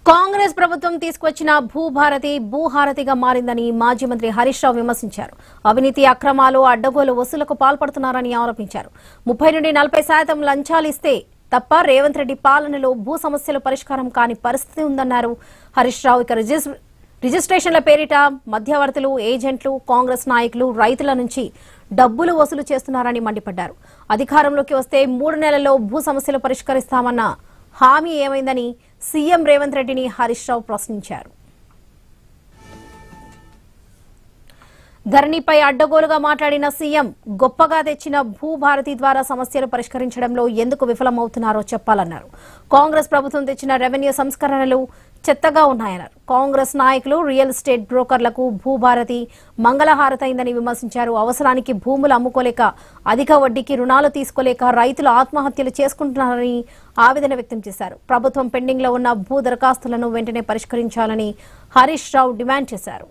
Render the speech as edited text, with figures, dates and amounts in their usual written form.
కాంగ్రెస్ ప్రభుత్వం తీసుకొచ్చిన భూభారతి భూహారతిగా మారిందని మాజీ మంత్రి హరీష్ రావు విమర్శించారు. అవినీతి అక్రమాలు అడ్డగోలు వసూలుకు పాల్పడుతున్నారని ఆరోపించారు. 30 నుండి 40% లంచాలు ఇస్తే తప్ప రేవంత్ రెడ్డి పాలనలో భూ సమస్యలు పరిష్కారం కాని పరిస్థితి ఉందన్నారు హరీష్ రావు. ఇక రిజిస్ట్రేషన్ల పేరిట మధ్యవర్తులు, ఏజెంట్లు, కాంగ్రెస్ నాయకులు రైతుల నుంచి డబ్బులు వసూలు చేస్తున్నారని మండిపడ్డారు. అధికారంలోకి వస్తే 3 నెలల్లో భూ సమస్యలు పరిష్కరిస్తామన్న హామీ ఏమైందని సీఎం రేవంత్ రెడ్డిని హరీష్ రావు ప్రశ్నించారు. ధరణిపై అడ్డగోలుగా మాట్లాడిన సీఎం గొప్పగా తెచ్చిన భూభారతి ద్వారా సమస్యలు పరిష్కరించడంలో ఎందుకు విఫలమవుతున్నారో చెప్పాలన్నారు. కాంగ్రెస్ ప్రభుత్వం తెచ్చిన రెవెన్యూ సంస్కరణలు చెత్తగా ఉన్నాయన్నారు. కాంగ్రెస్ నాయకులు రియల్ ఎస్టేట్ బ్రోకర్లకు భూభారతి మంగళహారతైందని విమర్శించారు. అవసరానికి భూములు అమ్ముకోలేక, అధిక వడ్డీకి రుణాలు తీసుకోలేక రైతులు ఆత్మహత్యలు చేసుకుంటున్నారని ఆవేదన వ్యక్తం చేశారు. ప్రభుత్వం పెండింగ్ లో ఉన్న భూ దరఖాస్తులను వెంటనే పరిష్కరించాలని హరీష్ రావు డిమాండ్ చేశారు.